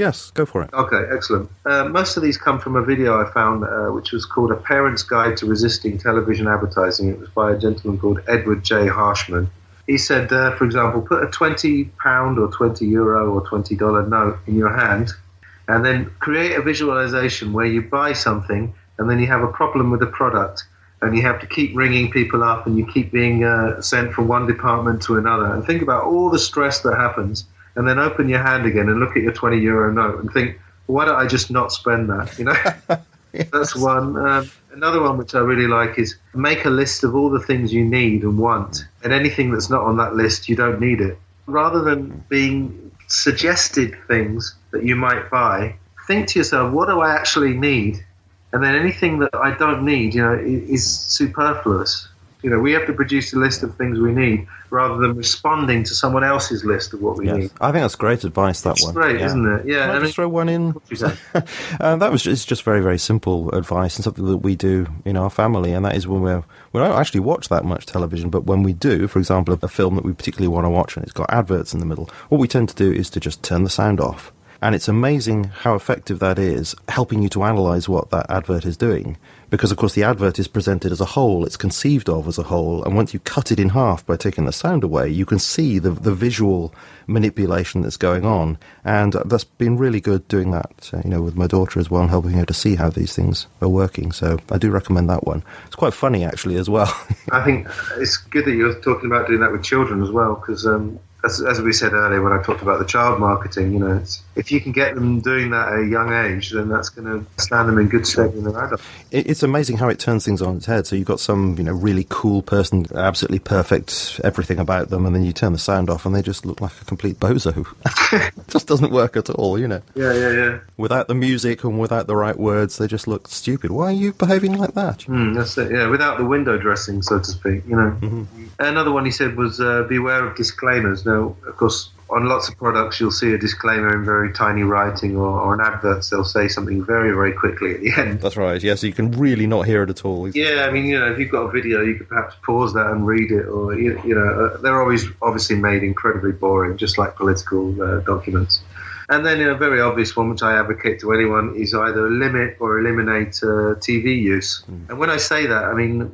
for it. Okay, excellent. Most of these come from a video I found, which was called A Parent's Guide to Resisting Television Advertising. It was by a gentleman called Edward J. Harshman. He said, for example, put a £20 or €20 or $20 note in your hand and then create a visualization where you buy something and then you have a problem with the product and you have to keep ringing people up and you keep being sent from one department to another, and think about all the stress that happens, and then open your hand again and look at your €20 note and think, why don't I just not spend that? Yes. That's one. Another one which I really like is make a list of all the things you need and want, and anything that's not on that list, you don't need it. Rather than being suggested things that you might buy, think to yourself, what do I actually need? And then anything that I don't need, is superfluous. We have to produce a list of things we need rather than responding to someone else's list of what we need. I think that's great advice, that one. It's great, isn't it? Yeah. Can I just throw one in? It's just very, very simple advice and something that we do in our family, and that is when we don't actually watch that much television, but when we do, for example, a film that we particularly want to watch and it's got adverts in the middle, what we tend to do is to just turn the sound off. And it's amazing how effective that is, helping you to analyse what that advert is doing. Because, of course, the advert is presented as a whole, it's conceived of as a whole, and once you cut it in half by taking the sound away, you can see the visual manipulation that's going on. And that's been really good doing that, with my daughter as well, and helping her to see how these things are working. So I do recommend that one. It's quite funny, actually, as well. I think it's good that you're talking about doing that with children as well, because as we said earlier when I talked about the child marketing, if you can get them doing that at a young age, then that's going to stand them in good stead when they're adults. It's amazing how it turns things on its head. So you've got some, really cool person, absolutely perfect, everything about them, and then you turn the sound off and they just look like a complete bozo. It just doesn't work at all, Yeah. Without the music and without the right words, they just look stupid. Why are you behaving like that? That's it, yeah, without the window dressing, so to speak, Mm-hmm. Another one he said was beware of disclaimers. Now, of course, on lots of products, you'll see a disclaimer in very tiny writing, or on adverts, they'll say something very, very quickly at the end. That's right, yeah, so you can really not hear it at all. Yeah, if you've got a video, you could perhaps pause that and read it, or, they're always obviously made incredibly boring, just like political documents. And then a very obvious one, which I advocate to anyone, is either limit or eliminate TV use. And when I say that,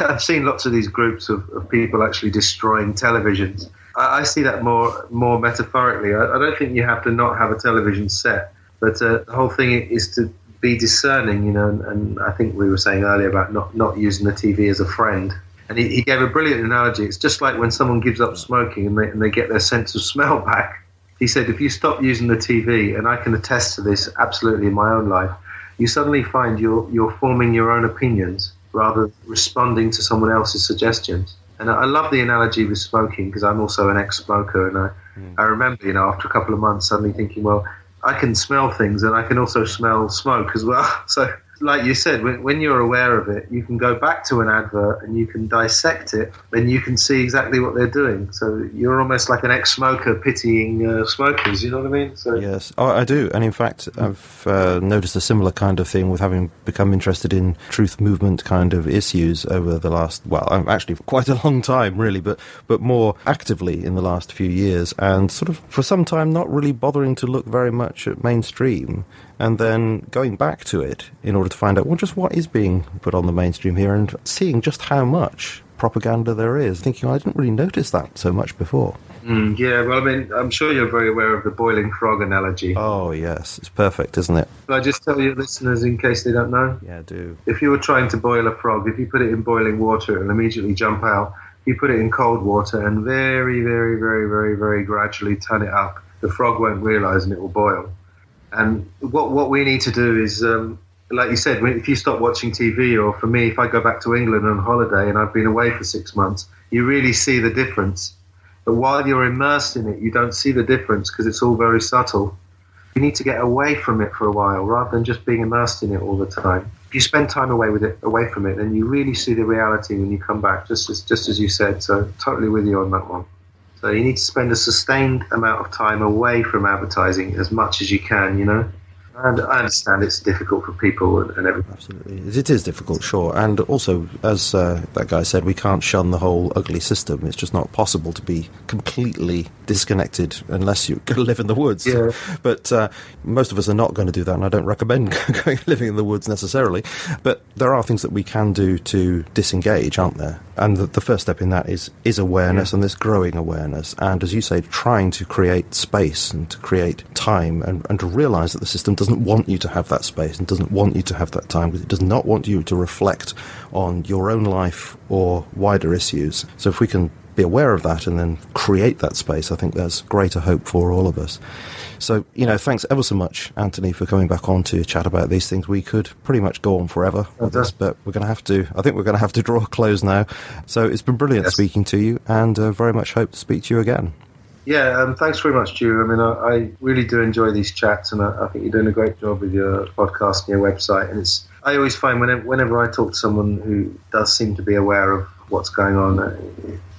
I've seen lots of these groups of people actually destroying televisions. I see that more metaphorically. I don't think you have to not have a television set, but the whole thing is to be discerning, and I think we were saying earlier about not using the TV as a friend. And he gave a brilliant analogy. It's just like when someone gives up smoking and they get their sense of smell back. He said, if you stop using the TV, and I can attest to this absolutely in my own life, you suddenly find you're forming your own opinions rather than responding to someone else's suggestions. And I love the analogy with smoking, because I'm also an ex-smoker, and I remember, after a couple of months suddenly thinking, well, I can smell things and I can also smell smoke as well. So, like you said, when you're aware of it, you can go back to an advert and you can dissect it, and you can see exactly what they're doing. So you're almost like an ex-smoker pitying smokers, you know what I mean? So, yes, I do. And in fact, I've noticed a similar kind of thing with having become interested in truth movement kind of issues over the last, actually quite a long time, really, but more actively in the last few years, and sort of for some time not really bothering to look very much at mainstream, and then going back to it in order to find out, just what is being put on the mainstream here, and seeing just how much propaganda there is, thinking I didn't really notice that so much before. Yeah, well, I mean, I'm sure you're very aware of the boiling frog analogy. Oh, yes. It's perfect, isn't it? Can I just tell your listeners, in case they don't know? Yeah, do. If you were trying to boil a frog, if you put it in boiling water, it'll immediately jump out. You put it in cold water and very, very, very, very, very gradually turn it up. The frog won't realise and it will boil. And what we need to do is, like you said, if you stop watching TV, or for me, if I go back to England on holiday and I've been away for 6 months, you really see the difference. But while you're immersed in it, you don't see the difference because it's all very subtle. You need to get away from it for a while rather than just being immersed in it all the time. If you spend time away from it, then you really see the reality when you come back, just as you said. So totally with you on that one. So you need to spend a sustained amount of time away from advertising as much as you can, you know. And I understand it's difficult for people and everything. Absolutely. It is difficult, sure. And also, as that guy said, we can't shun the whole ugly system. It's just not possible to be completely disconnected unless you live in the woods. Yeah. But most of us are not going to do that, and I don't recommend living in the woods necessarily. But there are things that we can do to disengage, aren't there? And the first step in that is awareness, and this growing awareness. And as you say, trying to create space and to create time and to realise that the system doesn't want you to have that space and doesn't want you to have that time because it does not want you to reflect on your own life or wider issues. So if we can be aware of that and then create that space, I think there's greater hope for all of us. So, thanks ever so much, Antony, for coming back on to chat about these things. We could pretty much go on forever with this, but I think we're going to have to draw a close now. So it's been brilliant speaking to you, and very much hope to speak to you again. Yeah, thanks very much, Drew. I mean, I really do enjoy these chats, and I think you're doing a great job with your podcast and your website. And I always find whenever I talk to someone who does seem to be aware of what's going on,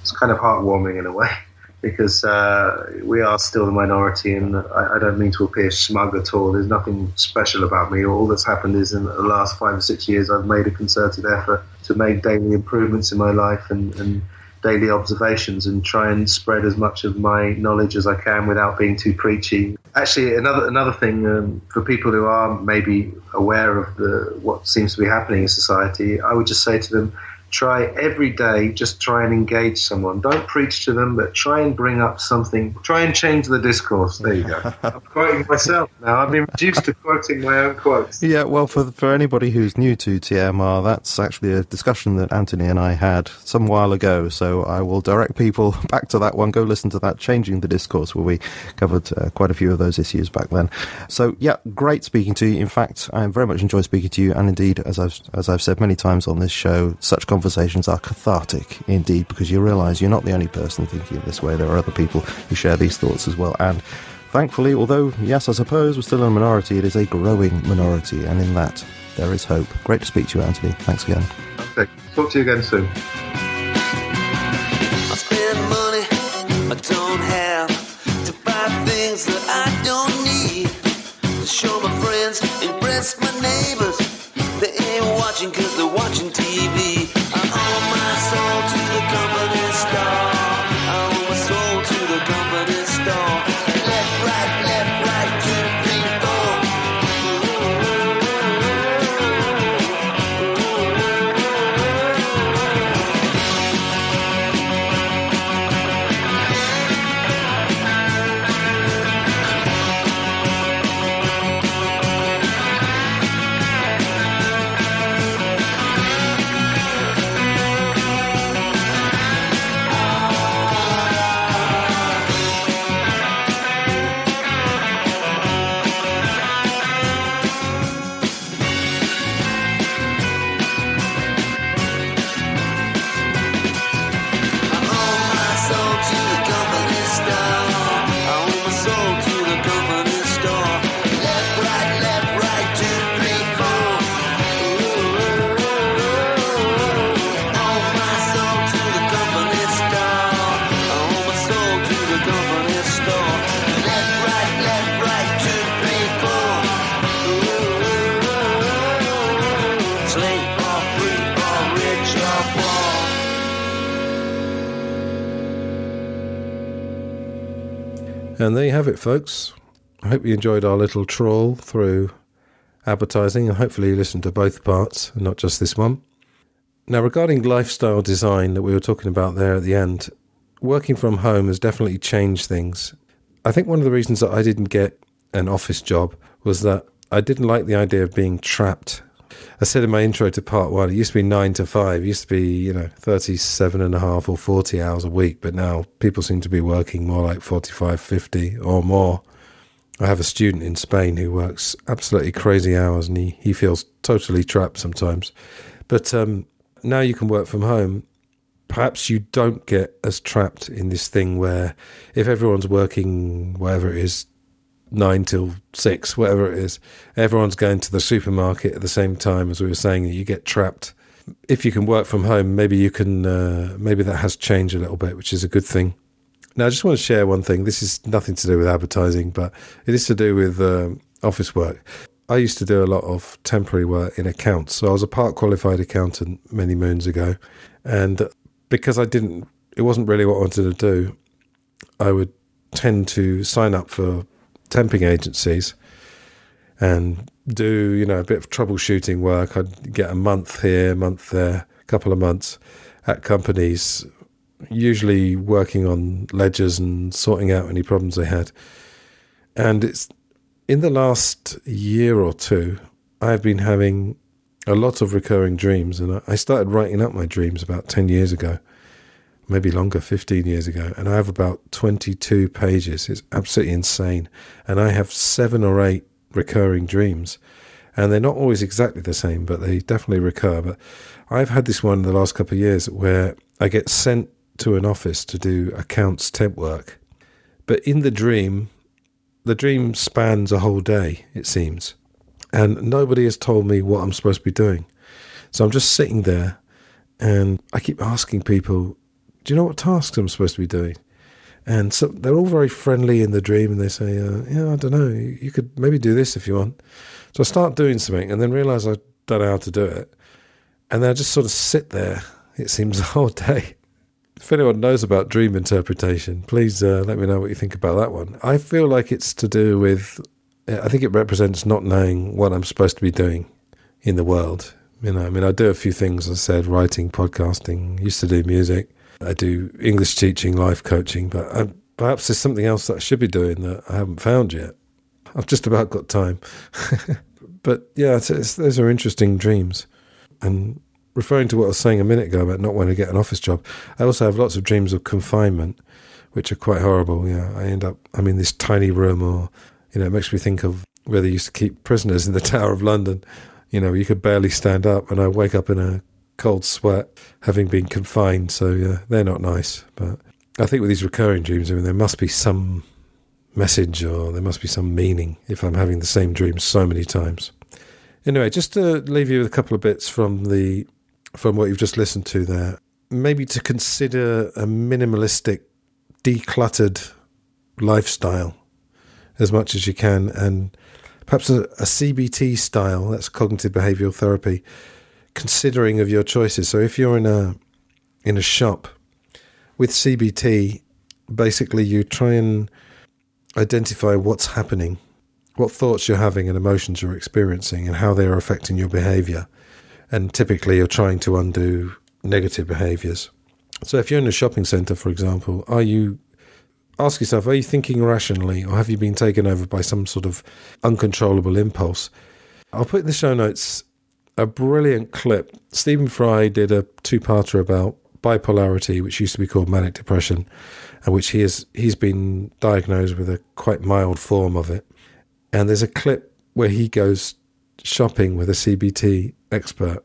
it's kind of heartwarming in a way, because we are still the minority, and I don't mean to appear smug at all. There's nothing special about me. All that's happened is in the last 5 or 6 years, I've made a concerted effort to make daily improvements in my life and daily observations and try and spread as much of my knowledge as I can without being too preachy. Actually, another thing for people who are maybe aware of what seems to be happening in society, I would just say to them, try every day, just try and engage someone. Don't preach to them, but try and bring up something. Try and change the discourse. There you go. I'm quoting myself now. I've been reduced to quoting my own quotes. Yeah, well, for anybody who's new to TMR, that's actually a discussion that Antony and I had some while ago. So I will direct people back to that one. Go listen to that, Changing the Discourse, where we covered quite a few of those issues back then. So, yeah, great speaking to you. In fact, I very much enjoy speaking to you. And indeed, as I've said many times on this show, such conversations are cathartic indeed, because you realise you're not the only person thinking this way. There are other people who share these thoughts as well, and thankfully, although yes, I suppose we're still in a minority, it is a growing minority, and in that there is hope. Great to speak to you, Antony. Thanks again. Okay, talk to you again soon. I spend money I don't have to buy things that I don't need, to show my friends, impress my neighbors. They ain't watching cause they're watching TV. I owe my soul to the company store. I owe my soul to the company store. Left, right, 2, 3, 4. And there you have it, folks. I hope you enjoyed our little trawl through advertising, and hopefully you listened to both parts and not just this one. Now, regarding lifestyle design that we were talking about there at the end, working from home has definitely changed things. I think one of the reasons that I didn't get an office job was that I didn't like the idea of being trapped. I said in my intro to part one, it used to be 9 to 5, it used to be, 37 and a half or 40 hours a week, but now people seem to be working more like 45, 50 or more. I have a student in Spain who works absolutely crazy hours, and he feels totally trapped sometimes. But now you can work from home. Perhaps you don't get as trapped in this thing where if everyone's working, whatever it is, 9 till 6, whatever it is, everyone's going to the supermarket at the same time, as we were saying, you get trapped. If you can work from home, maybe you can, maybe that has changed a little bit, which is a good thing. Now, I just want to share one thing. This is nothing to do with advertising, but it is to do with office work. I used to do a lot of temporary work in accounts. So I was a part qualified accountant many moons ago. And because it wasn't really what I wanted to do, I would tend to sign up for temping agencies and do, a bit of troubleshooting work. I'd get a month here, a month there, a couple of months at companies, usually working on ledgers and sorting out any problems they had. And it's in the last year or two, I've been having a lot of recurring dreams, and I started writing up my dreams about 10 years ago, maybe longer, 15 years ago, and I have about 22 pages. It's absolutely insane. And I have 7 or 8 recurring dreams, and they're not always exactly the same, but they definitely recur. But I've had this one in the last couple of years where I get sent to an office to do accounts temp work. But in the dream spans a whole day, it seems. And nobody has told me what I'm supposed to be doing. So I'm just sitting there and I keep asking people, do you know what tasks I'm supposed to be doing? And so they're all very friendly in the dream, and they say, I don't know, you could maybe do this if you want. So I start doing something and then realise I don't know how to do it. And then I just sort of sit there, it seems, the whole day. If anyone knows about dream interpretation, please let me know what you think about that one. I feel like it's to do with, I think it represents not knowing what I'm supposed to be doing in the world. I do a few things, as I said, writing, podcasting, used to do music. I do English teaching, life coaching, but perhaps there's something else that I should be doing that I haven't found yet. I've just about got time. But yeah, those are interesting dreams. And referring to what I was saying a minute ago about not wanting to get an office job, I also have lots of dreams of confinement, which are quite horrible. I'm in this tiny room, or, it makes me think of where they used to keep prisoners in the Tower of London. You could barely stand up, and I wake up in a cold sweat, having been confined. So they're not nice. But I think with these recurring dreams, there must be some message, or there must be some meaning if I'm having the same dream so many times. Anyway, just to leave you with a couple of bits from what you've just listened to there, maybe to consider a minimalistic, decluttered lifestyle as much as you can, and perhaps a CBT style, that's cognitive behavioural therapy, considering of your choices. So if you're in a shop with CBT, basically you try and identify what's happening, what thoughts you're having and emotions you're experiencing, and how they are affecting your behaviour. And typically you're trying to undo negative behaviours. So if you're in a shopping centre, for example, ask yourself, are you thinking rationally, or have you been taken over by some sort of uncontrollable impulse? I'll put in the show notes a brilliant clip. Stephen Fry did a 2-parter about bipolarity, which used to be called manic depression, and which he's been diagnosed with a quite mild form of it. And there's a clip where he goes shopping with a CBT expert,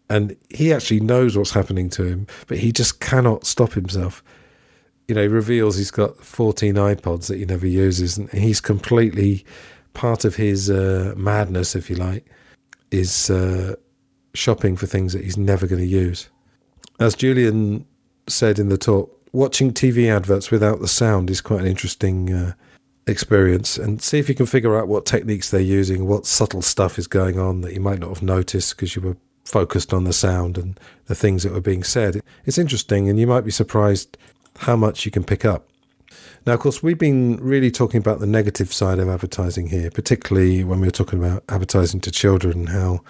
and he actually knows what's happening to him, but he just cannot stop himself. He reveals he's got 14 iPods that he never uses, and he's completely, part of his madness, if you like, is shopping for things that he's never going to use. As Julian said in the talk, watching TV adverts without the sound is quite an interesting experience, and see if you can figure out what techniques they're using, what subtle stuff is going on that you might not have noticed because you were focused on the sound and the things that were being said. It's interesting, and you might be surprised how much you can pick up. Now, of course, we've been really talking about the negative side of advertising here, particularly when we were talking about advertising to children and how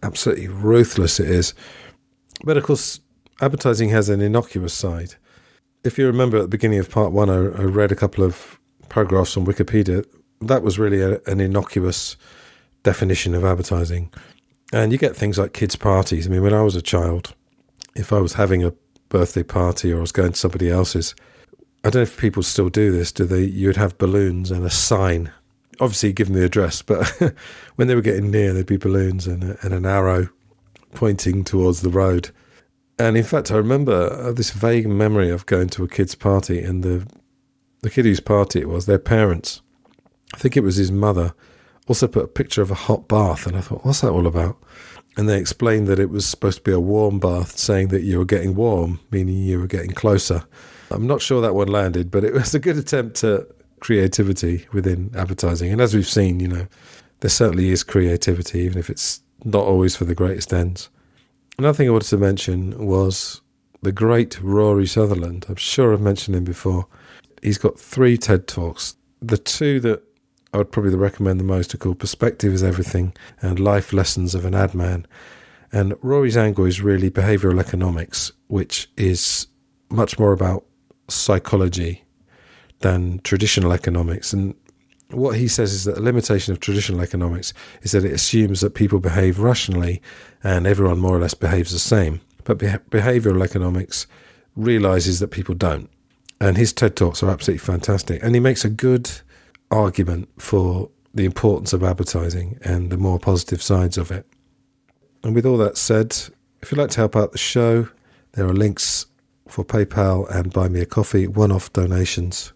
absolutely ruthless it is. But of course, advertising has an innocuous side. if you remember at the beginning of part 1, I read a couple of paragraphs on Wikipedia. That was really an innocuous definition of advertising. And you get things like kids' parties. I mean, when I was a child, if I was having a birthday party or I was going to somebody else's, I don't know if people still do this, do they? You would have balloons and a sign. Obviously, give them the address, but when they were getting near, there'd be balloons and an arrow pointing towards the road. And in fact, I remember this vague memory of going to a kid's party, and the kid whose party it was, their parents, I think it was his mother, also put a picture of a hot bath, and I thought, what's that all about? And they explained that it was supposed to be a warm bath, saying that you were getting warm, meaning you were getting closer. I'm not sure that one landed, but it was a good attempt at creativity within advertising. And as we've seen, there certainly is creativity, even if it's not always for the greatest ends. Another thing I wanted to mention was the great Rory Sutherland. I'm sure I've mentioned him before. He's got 3 TED Talks. The 2 that I would probably recommend the most are called Perspective is Everything and Life Lessons of an Ad Man. And Rory's angle is really behavioural economics, which is much more about psychology than traditional economics. And what he says is that the limitation of traditional economics is that it assumes that people behave rationally and everyone more or less behaves the same. But behavioural economics realises that people don't. And his TED Talks are absolutely fantastic. And he makes a good argument for the importance of advertising and the more positive sides of it. And with all that said, if you'd like to help out the show, there are links for PayPal and Buy Me a Coffee, one-off donations,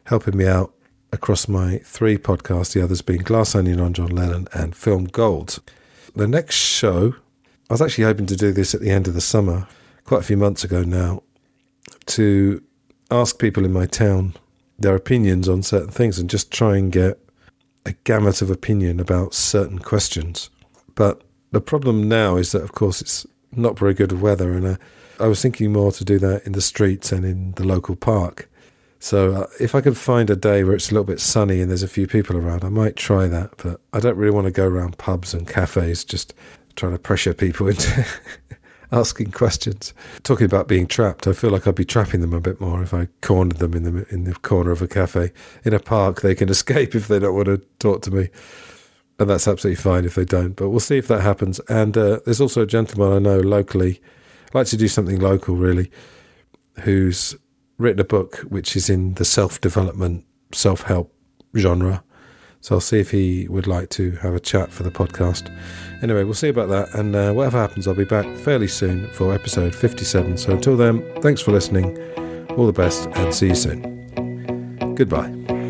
helping me out across my 3 podcasts, the others being Glass Onion on John Lennon and Film Gold. The next show, I was actually hoping to do this at the end of the summer, quite a few months ago now, to ask people in my town their opinions on certain things and just try and get a gamut of opinion about certain questions. But the problem now is that, of course, it's not very good weather, and I was thinking more to do that in the streets and in the local park. So if I could find a day where it's a little bit sunny and there's a few people around, I might try that. But I don't really want to go around pubs and cafes just trying to pressure people into asking questions. Talking about being trapped, I feel like I'd be trapping them a bit more if I cornered them in the corner of a cafe. In a park, they can escape if they don't want to talk to me. And that's absolutely fine if they don't. But we'll see if that happens. And there's also a gentleman I know locally, I'd like to do something local really, who's written a book which is in the self-development, self-help genre. So I'll see if he would like to have a chat for the podcast. Anyway, we'll see about that. And whatever happens, I'll be back fairly soon for episode 57. So until then, thanks for listening. All the best and see you soon. Goodbye.